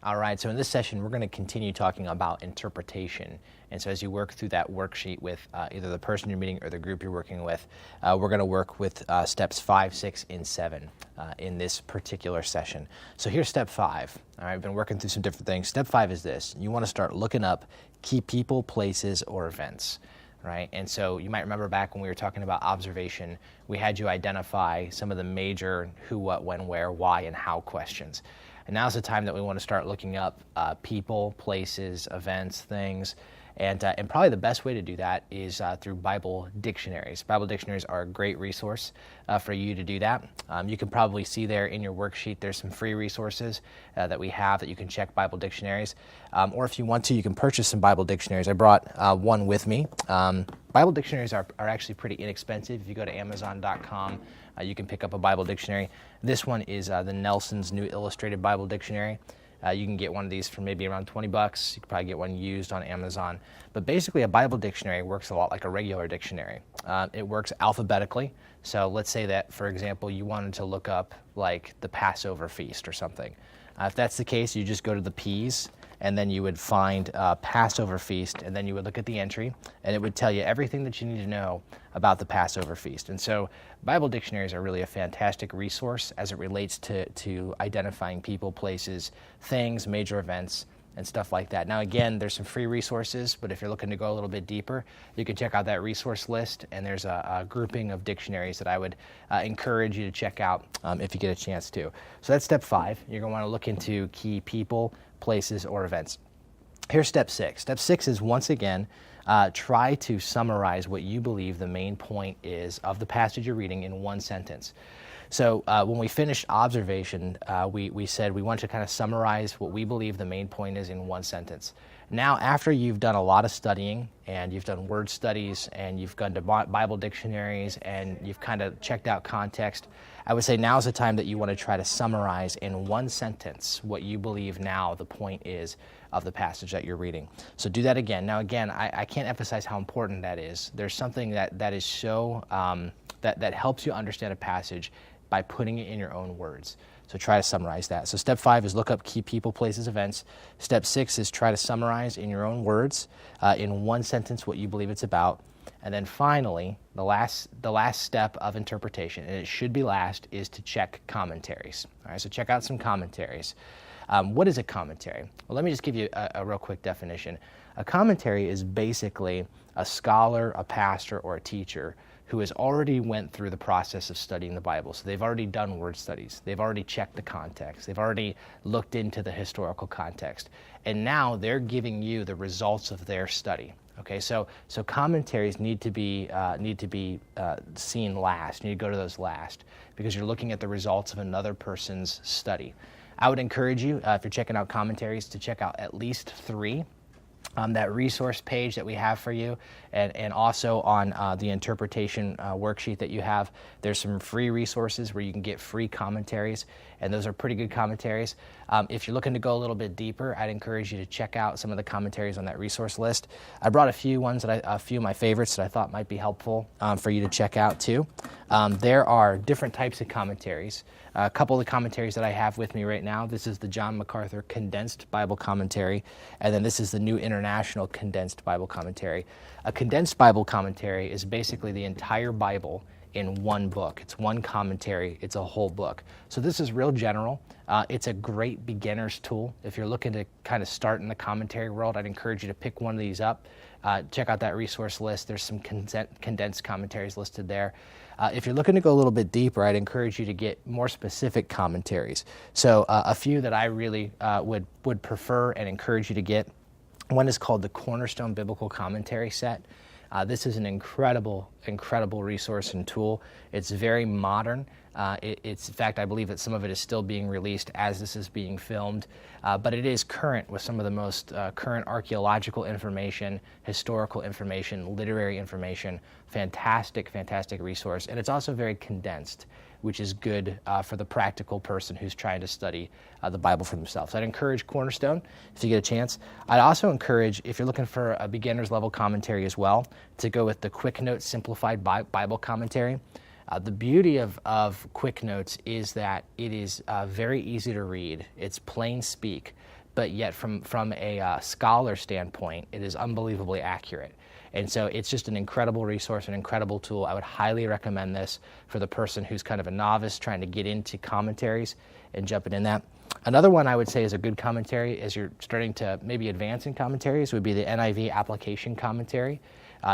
All right, so in this session, we're going to continue talking about interpretation. And so as you work through that worksheet with either the person you're meeting or the group you're working with, we're going to work with steps 5, 6, and 7 in this particular session. So here's step 5. All right, I've been working through some different things. Step 5 is this. You want to start looking up key people, places, or events. Right? And so you might remember back when we were talking about observation, we had you identify some of the major who, what, when, where, why, and how questions. And now's the time that we want to start looking up people, places, events, things. And probably the best way to do that is through Bible dictionaries. Bible dictionaries are a great resource for you to do that. You can probably see there in your worksheet there's some free resources that we have that you can check Bible dictionaries. Or if you want to, you can purchase some Bible dictionaries. I brought one with me. Bible dictionaries are actually pretty inexpensive. If you go to Amazon.com, you can pick up a Bible dictionary. This one is the Nelson's New Illustrated Bible Dictionary. You can get one of these for maybe around $20. You can probably get one used on Amazon. But basically, a Bible dictionary works a lot like a regular dictionary. It works alphabetically. So let's say that, for example, you wanted to look up like the Passover feast or something. If that's the case, you just go to the P's, and then you would find Passover feast, and then you would look at the entry, and it would tell you everything that you need to know about the Passover feast. And so Bible dictionaries are really a fantastic resource as it relates to identifying people, places, things, major events, and stuff like that. Now again, there's some free resources, but if you're looking to go a little bit deeper, you can check out that resource list, and there's a grouping of dictionaries that I would encourage you to check out if you get a chance to. So that's step 5. You're going to want to look into key people, places, or events. Here's step 6. Step 6 is, once again, try to summarize what you believe the main point is of the passage you're reading in one sentence. So when we finished observation, we said we want to kind of summarize what we believe the main point is in one sentence. Now, after you've done a lot of studying, and you've done word studies, and you've gone to Bible dictionaries, and you've kind of checked out context, I would say now's the time that you want to try to summarize in one sentence what you believe now the point is of the passage that you're reading. So do that again. Now again, I can't emphasize how important that is. There's something that is so, that helps you understand a passage by putting it in your own words. So try to summarize that. So step 5 is look up key people, places, events. Step 6 is try to summarize in your own words, in one sentence, what you believe it's about. And then finally, the last step of interpretation, and it should be last, is to check commentaries. All right, so check out some commentaries. What is a commentary? Well, let me just give you a real quick definition. A commentary is basically a scholar, a pastor, or a teacher who has already went through the process of studying the Bible. So they've already done word studies. They've already checked the context. They've already looked into the historical context. And now they're giving you the results of their study. Okay, so commentaries need to be seen last. You need to go to those last because you're looking at the results of another person's study. I would encourage you, if you're checking out commentaries, to check out at least 3. That resource page that we have for you, and also on the interpretation worksheet that you have, there's some free resources where you can get free commentaries, and those are pretty good commentaries. If you're looking to go a little bit deeper, I'd encourage you to check out some of the commentaries on that resource list. I brought a few of my favorites that I thought might be helpful for you to check out too. There are different types of commentaries. A couple of the commentaries that I have with me right now, this is the John MacArthur Condensed Bible Commentary, and then this is the New International Condensed Bible Commentary. A condensed Bible commentary is basically the entire Bible in one book. It's one commentary. It's a whole book. So this is real general. It's a great beginner's tool. If you're looking to kind of start in the commentary world, I'd encourage you to pick one of these up. Check out that resource list. There's some condensed commentaries listed there. If you're looking to go a little bit deeper, I'd encourage you to get more specific commentaries. So a few that I really would prefer and encourage you to get. One is called the Cornerstone Biblical Commentary Set. This is an incredible resource and tool. It's very modern. It's in fact, I believe that some of it is still being released as this is being filmed, but it is current with some of the most current archaeological information, historical information, literary information. Fantastic resource, and it's also very condensed, which is good for the practical person who's trying to study the Bible for themselves. So I'd encourage Cornerstone if you get a chance. I'd also encourage, if you're looking for a beginner's level commentary as well, to go with the Quick Notes Simplified Bible Commentary. The beauty of Quick Notes is that it is very easy to read. It's plain speak, but yet from a scholar standpoint, it is unbelievably accurate. And so it's just an incredible resource, an incredible tool. I would highly recommend this for the person who's kind of a novice trying to get into commentaries and jumping in that. Another one I would say is a good commentary as you're starting to maybe advance in commentaries would be the NIV application commentary.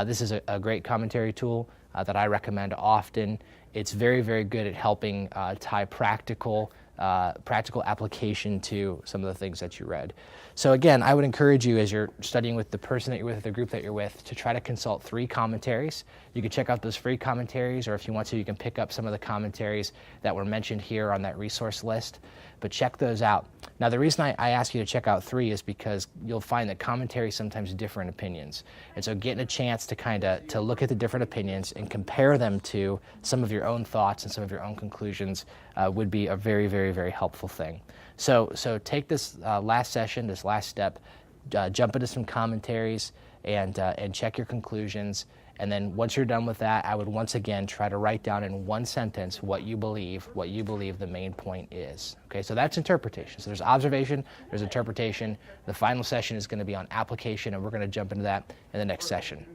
This is a great commentary tool that I recommend often. It's very, very good at helping tie practical application to some of the things that you read. So again, I would encourage you as you're studying with the person that you're with, the group that you're with, to try to consult 3 commentaries. You can check out those free commentaries, or if you want to, you can pick up some of the commentaries that were mentioned here on that resource list, but check those out. Now, the reason I ask you to check out 3 is because you'll find that commentaries sometimes differ in opinions. And so getting a chance to look at the different opinions and compare them to some of your own thoughts and some of your own conclusions would be a very, very, very helpful thing. So take this last session, this last step, jump into some commentaries and check your conclusions. And then once you're done with that, I would once again try to write down in one sentence what you believe the main point is. Okay, so that's interpretation. So there's observation, there's interpretation. The final session is going to be on application, and we're going to jump into that in the next session.